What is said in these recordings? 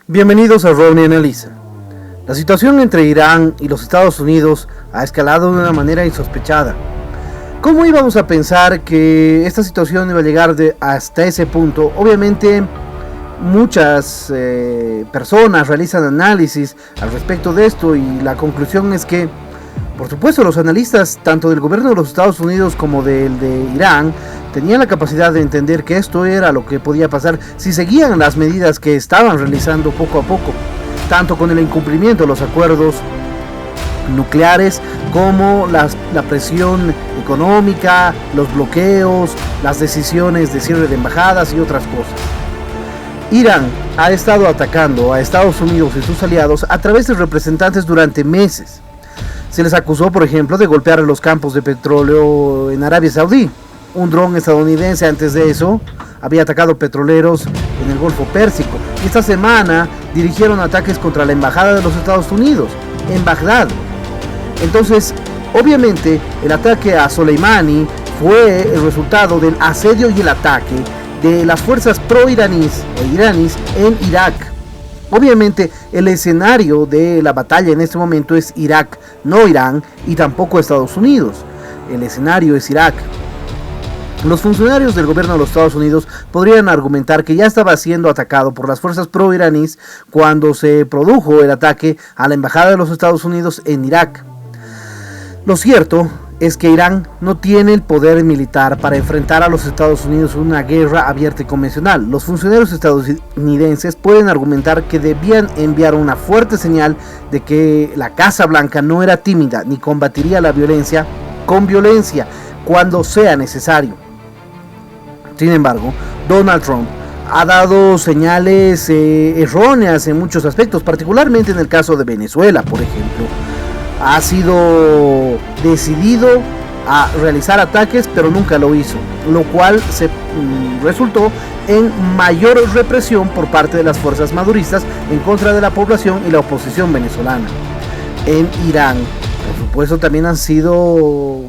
Bienvenidos a Ronnie Analiza. La situación entre Irán y los Estados Unidos ha escalado de una manera insospechada. ¿Cómo íbamos a pensar que esta situación iba a llegar hasta ese punto? Obviamente muchas personas realizan análisis al respecto de esto y la conclusión es que, por supuesto, los analistas tanto del gobierno de los Estados Unidos como del de Irán tenían la capacidad de entender que esto era lo que podía pasar si seguían las medidas que estaban realizando poco a poco, tanto con el incumplimiento de los acuerdos nucleares como la presión económica, los bloqueos, las decisiones de cierre de embajadas y otras cosas. Irán ha estado atacando a Estados Unidos y sus aliados a través de representantes durante meses. Se les acusó, por ejemplo, de golpear los campos de petróleo en Arabia Saudí. Un dron estadounidense antes de eso había atacado petroleros en el Golfo Pérsico. Y esta semana dirigieron ataques contra la embajada de los Estados Unidos en Bagdad. Entonces, obviamente, el ataque a Soleimani fue el resultado del asedio y el ataque de las fuerzas pro-iraníes e iraníes en Irak. Obviamente, el escenario de la batalla en este momento es Irak, no Irán y tampoco Estados Unidos. El escenario es Irak. Los funcionarios del gobierno de los Estados Unidos podrían argumentar que ya estaba siendo atacado por las fuerzas pro-iraníes cuando se produjo el ataque a la embajada de los Estados Unidos en Irak. Lo cierto es que Irán no tiene el poder militar para enfrentar a los Estados Unidos en una guerra abierta y convencional. Los funcionarios estadounidenses pueden argumentar que debían enviar una fuerte señal de que la Casa Blanca no era tímida ni combatiría la violencia con violencia cuando sea necesario. Sin embargo, Donald Trump ha dado señales erróneas en muchos aspectos, particularmente en el caso de Venezuela, por ejemplo. Ha sido decidido a realizar ataques, pero nunca lo hizo, lo cual resultó en mayor represión por parte de las fuerzas maduristas en contra de la población y la oposición venezolana. En Irán, por supuesto, también han sido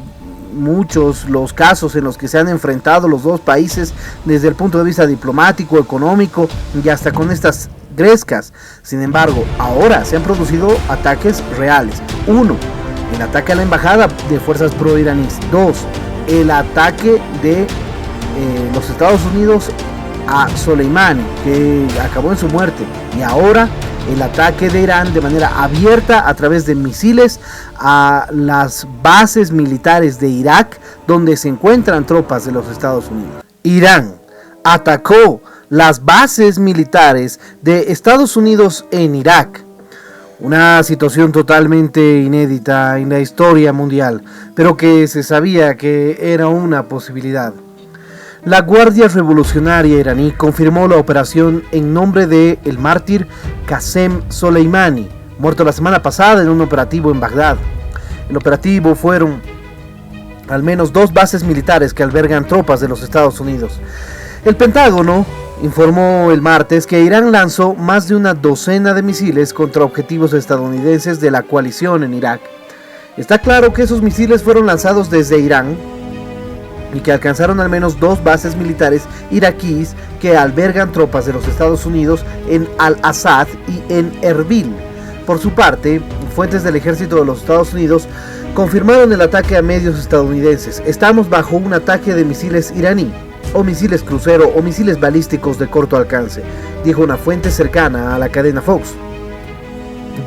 muchos los casos en los que se han enfrentado los dos países desde el punto de vista diplomático, económico y hasta con estas grescas. Sin embargo, ahora se han producido ataques reales. 1. El ataque a la embajada de fuerzas pro-iraníes. 2. El ataque de los Estados Unidos a Soleimani, que acabó en su muerte. Y ahora el ataque de Irán de manera abierta a través de misiles a las bases militares de Irak, donde se encuentran tropas de los Estados Unidos. Irán atacó las bases militares de Estados Unidos en Irak. Una situación totalmente inédita en la historia mundial, pero que se sabía que era una posibilidad. La Guardia Revolucionaria iraní confirmó la operación en nombre de el mártir Qasem Soleimani, muerto la semana pasada en un operativo en Bagdad. El operativo fueron al menos 2 bases militares que albergan tropas de los Estados Unidos. El Pentágono informó el martes que Irán lanzó más de una docena de misiles contra objetivos estadounidenses de la coalición en Irak. Está claro que esos misiles fueron lanzados desde Irán y que alcanzaron al menos 2 bases militares iraquíes que albergan tropas de los Estados Unidos en Al-Assad y en Erbil. Por su parte, fuentes del ejército de los Estados Unidos confirmaron el ataque a medios estadounidenses. Estamos bajo un ataque de misiles iraní, o misiles crucero o misiles balísticos de corto alcance, dijo una fuente cercana a la cadena Fox.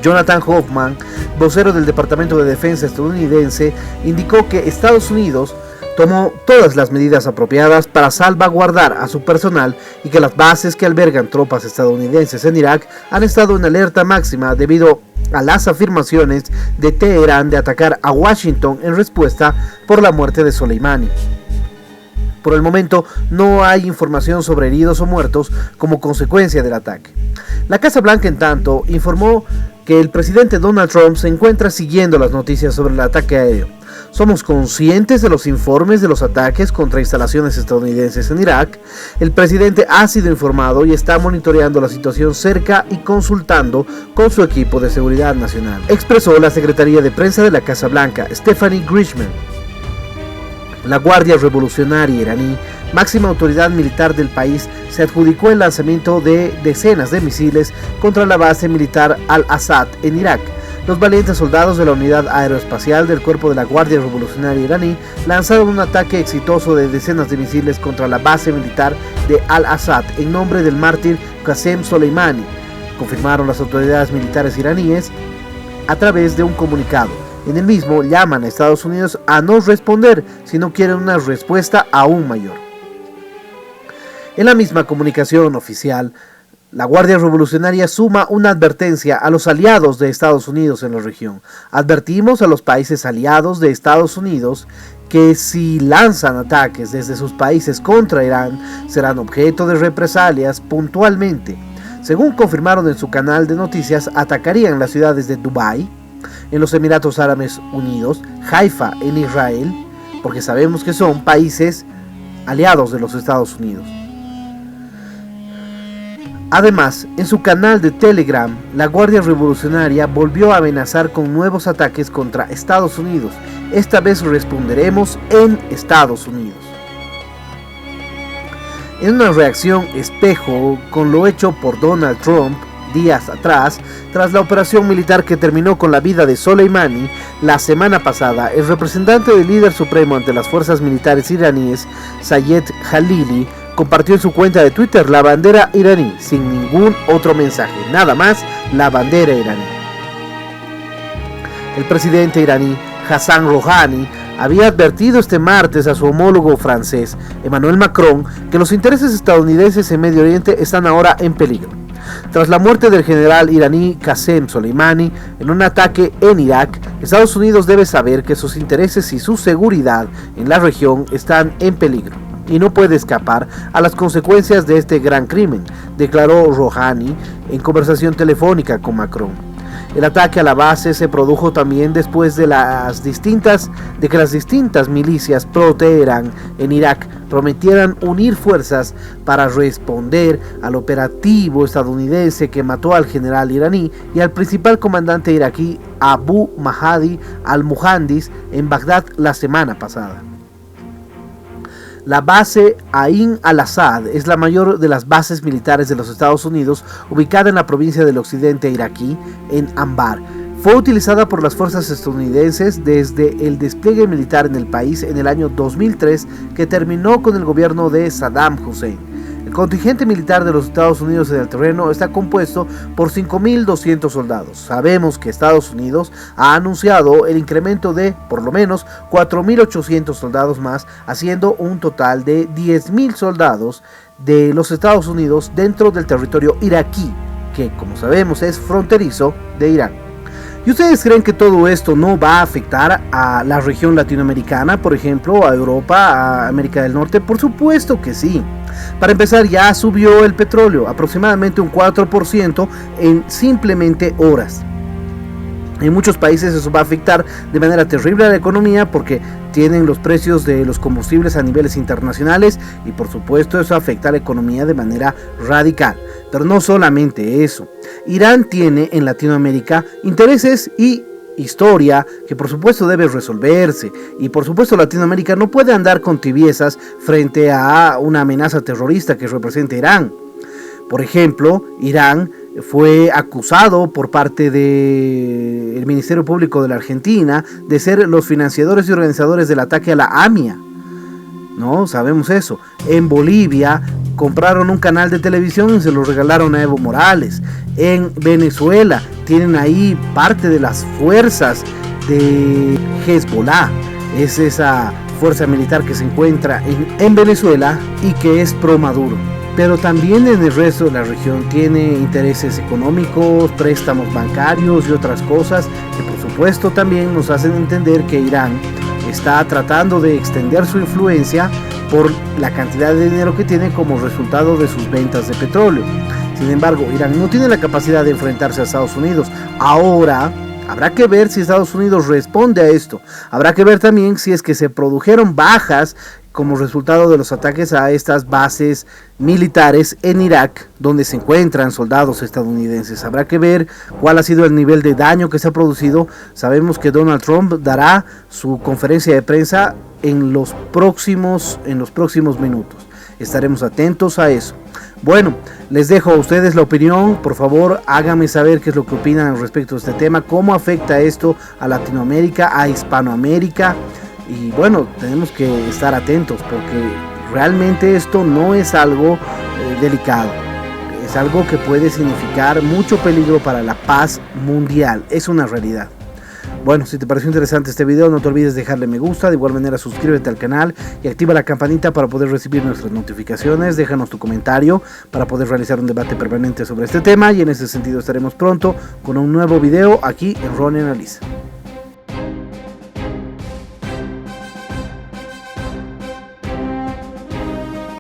Jonathan Hoffman, vocero del Departamento de Defensa estadounidense, indicó que Estados Unidos tomó todas las medidas apropiadas para salvaguardar a su personal y que las bases que albergan tropas estadounidenses en Irak han estado en alerta máxima debido a las afirmaciones de Teherán de atacar a Washington en respuesta por la muerte de Soleimani. Por el momento no hay información sobre heridos o muertos como consecuencia del ataque. La Casa Blanca, en tanto, informó que el presidente Donald Trump se encuentra siguiendo las noticias sobre el ataque aéreo. Somos conscientes de los informes de los ataques contra instalaciones estadounidenses en Irak. El presidente ha sido informado y está monitoreando la situación cerca y consultando con su equipo de seguridad nacional, expresó la secretaría de prensa de la Casa Blanca, Stephanie Grisham. La Guardia Revolucionaria iraní máxima autoridad militar del país, se adjudicó el lanzamiento de decenas de misiles contra la base militar Al-Assad en Irak. Los valientes soldados de la unidad aeroespacial del cuerpo de la Guardia Revolucionaria iraní lanzaron un ataque exitoso de decenas de misiles contra la base militar de Al-Assad en nombre del mártir Qasem Soleimani, confirmaron las autoridades militares iraníes a través de un comunicado. En el mismo llaman a Estados Unidos a no responder si no quieren una respuesta aún mayor. En la misma comunicación oficial, la Guardia Revolucionaria suma una advertencia a los aliados de Estados Unidos en la región. Advertimos a los países aliados de Estados Unidos que si lanzan ataques desde sus países contra Irán, serán objeto de represalias puntualmente. Según confirmaron en su canal de noticias, atacarían las ciudades de Dubái, en los Emiratos Árabes Unidos, Haifa en Israel, porque sabemos que son países aliados de los Estados Unidos. Además, en su canal de Telegram, la Guardia Revolucionaria volvió a amenazar con nuevos ataques contra Estados Unidos. Esta vez responderemos en Estados Unidos. En una reacción espejo con lo hecho por Donald Trump días atrás, tras la operación militar que terminó con la vida de Soleimani la semana pasada, el representante del líder supremo ante las fuerzas militares iraníes, Sayed Khalili, compartió en su cuenta de Twitter la bandera iraní, sin ningún otro mensaje, nada más la bandera iraní. El presidente iraní, Hassan Rouhani, había advertido este martes a su homólogo francés, Emmanuel Macron, que los intereses estadounidenses en Medio Oriente están ahora en peligro. Tras la muerte del general iraní Qasem Soleimani en un ataque en Irak, Estados Unidos debe saber que sus intereses y su seguridad en la región están en peligro y no puede escapar a las consecuencias de este gran crimen, declaró Rouhani en conversación telefónica con Macron. El ataque a la base se produjo también después de que las distintas milicias pro-Teherán en Irak prometieran unir fuerzas para responder al operativo estadounidense que mató al general iraní y al principal comandante iraquí Abu Mahdi al-Muhandis en Bagdad la semana pasada. La base Ain al-Assad es la mayor de las bases militares de los Estados Unidos, ubicada en la provincia del occidente iraquí, en Anbar. Fue utilizada por las fuerzas estadounidenses desde el despliegue militar en el país en el año 2003, que terminó con el gobierno de Saddam Hussein. El contingente militar de los Estados Unidos en el terreno está compuesto por 5.200 soldados. Sabemos que Estados Unidos ha anunciado el incremento de por lo menos 4.800 soldados más, haciendo un total de 10.000 soldados de los Estados Unidos dentro del territorio iraquí, que como sabemos es fronterizo de Irán. ¿Y ustedes creen que todo esto no va a afectar a la región latinoamericana, por ejemplo, a Europa, a América del Norte? Por supuesto que sí. Para empezar, ya subió el petróleo, aproximadamente un 4% en simplemente horas. En muchos países eso va a afectar de manera terrible a la economía porque tienen los precios de los combustibles a niveles internacionales y por supuesto eso afecta a la economía de manera radical. Pero no solamente eso. Irán tiene en Latinoamérica intereses y historia que por supuesto debe resolverse y por supuesto Latinoamérica no puede andar con tibiezas frente a una amenaza terrorista que representa Irán. Por ejemplo, Irán fue acusado por parte del Ministerio Público de la Argentina de ser los financiadores y organizadores del ataque a la AMIA. No, sabemos eso. En Bolivia compraron un canal de televisión y se lo regalaron a Evo Morales. En Venezuela tienen ahí parte de las fuerzas de Hezbollah. Es esa fuerza militar que se encuentra en Venezuela y que es pro Maduro. Pero también en el resto de la región tiene intereses económicos, préstamos bancarios y otras cosas que por supuesto también nos hacen entender que Irán está tratando de extender su influencia por la cantidad de dinero que tiene como resultado de sus ventas de petróleo. Sin embargo, Irán no tiene la capacidad de enfrentarse a Estados Unidos. Ahora habrá que ver si Estados Unidos responde a esto. Habrá que ver también si es que se produjeron bajas como resultado de los ataques a estas bases militares en Irak, donde se encuentran soldados estadounidenses. Habrá que ver cuál ha sido el nivel de daño que se ha producido. Sabemos que Donald Trump dará su conferencia de prensa en los próximos minutos. Estaremos atentos a eso. Bueno, les dejo a ustedes la opinión. Por favor, háganme saber qué es lo que opinan respecto a este tema, cómo afecta esto a Latinoamérica, a Hispanoamérica. Y bueno, tenemos que estar atentos porque realmente esto no es algo delicado. Es algo que puede significar mucho peligro para la paz mundial. Es una realidad. Bueno, si te pareció interesante este video, no te olvides dejarle me gusta. De igual manera, suscríbete al canal y activa la campanita para poder recibir nuestras notificaciones. Déjanos tu comentario para poder realizar un debate permanente sobre este tema. Y en ese sentido estaremos pronto con un nuevo video aquí en Ronnie Analiza.